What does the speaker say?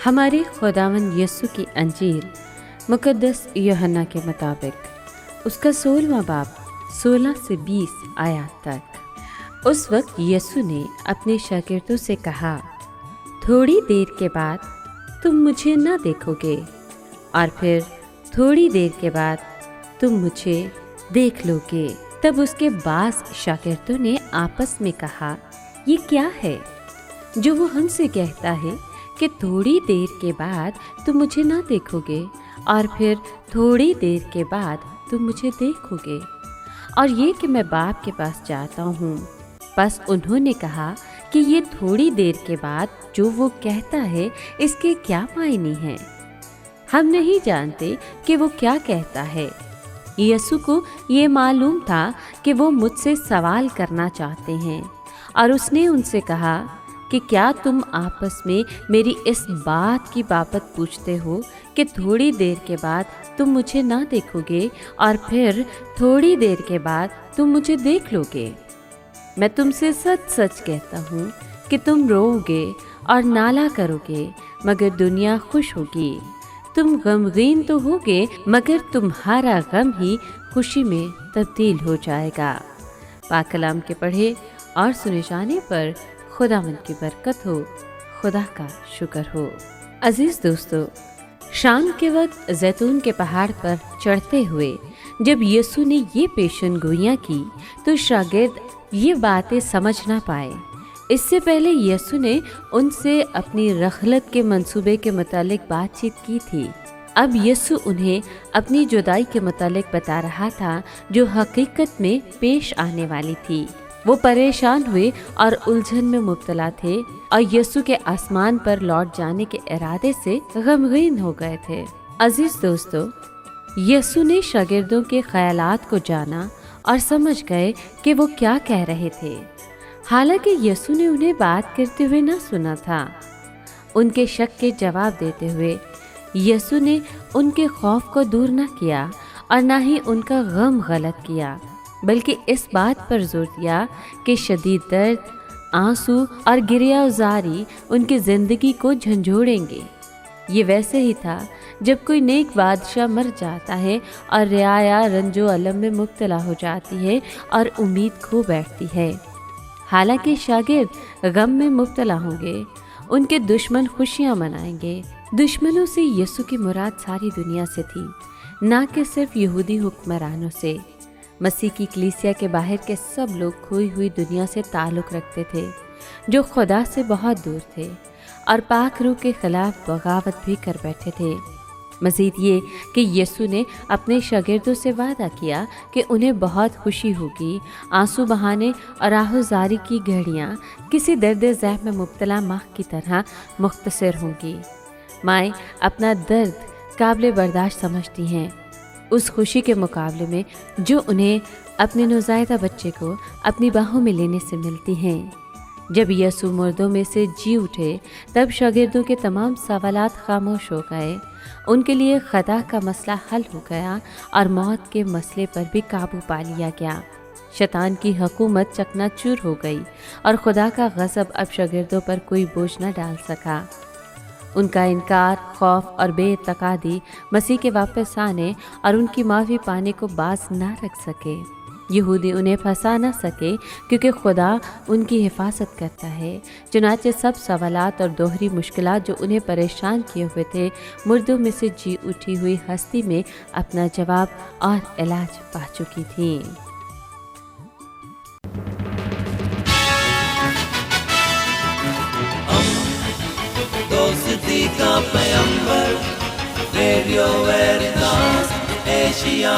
ہمارے خداوند یسوع کی انجیل مقدس یوحنا کے مطابق اس کا 16واں باب 16 سے 20 آیات تک۔ اس وقت یسوع نے اپنے شاگردوں سے کہا، تھوڑی دیر کے بعد تم مجھے نہ دیکھو گے، اور پھر تھوڑی دیر کے بعد تم مجھے دیکھ لو گے۔ تب اس کے بعض شاگردوں نے آپس میں کہا، یہ کیا ہے جو وہ ہم سے کہتا ہے کہ تھوڑی دیر کے بعد تم مجھے نہ دیکھو گے اور پھر تھوڑی دیر کے بعد تم مجھے دیکھو گے، اور یہ کہ میں باپ کے پاس جاتا ہوں۔ بس انہوں نے کہا کہ یہ تھوڑی دیر کے بعد جو وہ کہتا ہے اس کے کیا معنی ہیں؟ ہم نہیں جانتے کہ وہ کیا کہتا ہے۔ یسوع کو یہ معلوم تھا کہ وہ مجھ سے سوال کرنا چاہتے ہیں، اور اس نے ان سے کہا کہ کیا تم آپس میں میری اس بات کی بابت پوچھتے ہو کہ تھوڑی دیر کے بعد تم مجھے نہ دیکھو گے اور پھر تھوڑی دیر کے بعد تم مجھے دیکھ لو گے؟ میں تم سے سچ سچ کہتا ہوں کہ تم رو گے اور نالہ کرو گے، مگر دنیا خوش ہوگی۔ تم غمگین تو ہوگے، مگر تمہارا غم ہی خوشی میں تبدیل ہو جائے گا۔ پاک کلام کے پڑھے اور سنے جانے پر خداوند کی برکت ہو، خدا کا شکر ہو۔ عزیز دوستو، شام کے وقت زیتون کے پہاڑ پر چڑھتے ہوئے جب یسوع نے یہ پیشن گوئیاں کی تو شاگرد یہ باتیں سمجھ نہ پائے۔ اس سے پہلے یسوع نے ان سے اپنی رحلت کے منصوبے کے متعلق بات چیت کی تھی۔ اب یسوع انہیں اپنی جدائی کے متعلق بتا رہا تھا جو حقیقت میں پیش آنے والی تھی۔ وہ پریشان ہوئے اور الجھن میں مبتلا تھے اور یسوع کے آسمان پر لوٹ جانے کے ارادے سے غمگین ہو گئے تھے۔ عزیز دوستو، یسوع نے شاگردوں کے خیالات کو جانا اور سمجھ گئے کہ وہ کیا کہہ رہے تھے۔ حالانکہ یسوع نے انہیں بات کرتے ہوئے نہ سنا تھا۔ ان کے شک کے جواب دیتے ہوئے یسوع نے ان کے خوف کو دور نہ کیا اور نہ ہی ان کا غم غلط کیا، بلکہ اس بات پر زور دیا کہ شدید درد، آنسو اور گریہ زاری ان کی زندگی کو جھنجھوڑیں گے۔ یہ ویسے ہی تھا جب کوئی نیک بادشاہ مر جاتا ہے اور رعایا رنج و الم میں مبتلا ہو جاتی ہے اور امید کھو بیٹھتی ہے۔ حالانکہ شاگرد غم میں مبتلا ہوں گے، ان کے دشمن خوشیاں منائیں گے۔ دشمنوں سے یسوع کی مراد ساری دنیا سے تھی، نہ کہ صرف یہودی حکمرانوں سے۔ مسیح کی کلیسیا کے باہر کے سب لوگ کھوئی ہوئی دنیا سے تعلق رکھتے تھے، جو خدا سے بہت دور تھے اور پاک روح کے خلاف بغاوت بھی کر بیٹھے تھے۔ مزید یہ کہ یسوع نے اپنے شاگردوں سے وعدہ کیا کہ انہیں بہت خوشی ہوگی۔ آنسو بہانے اور آہوزاری کی گھڑیاں کسی درد ذیل میں مبتلا ماں کی طرح مختصر ہوں گی۔ مائیں اپنا درد قابل برداشت سمجھتی ہیں اس خوشی کے مقابلے میں جو انہیں اپنے نوزائیدہ بچے کو اپنی باہوں میں لینے سے ملتی ہیں۔ جب یسوع مردوں میں سے جی اٹھے تب شاگردوں کے تمام سوالات خاموش ہو گئے۔ ان کے لیے خطا کا مسئلہ حل ہو گیا اور موت کے مسئلے پر بھی قابو پا لیا گیا۔ شیطان کی حکومت چکنا چور ہو گئی اور خدا کا غضب اب شاگردوں پر کوئی بوجھ نہ ڈال سکا۔ ان کا انکار، خوف اور بے اعتقادی مسیح کے واپس آنے اور ان کی معافی پانے کو باز نہ رکھ سکے۔ یہودی انہیں پھنسا نہ سکے کیونکہ خدا ان کی حفاظت کرتا ہے۔ چنانچہ سب سوالات اور دوہری مشکلات جو انہیں پریشان کیے ہوئے تھے، مردوں میں سے جی اٹھی ہوئی ہستی میں اپنا جواب اور علاج پا چکی تھیں۔ دوستی کا پیغمبر، ریڈیو ویریتاس ایشیا۔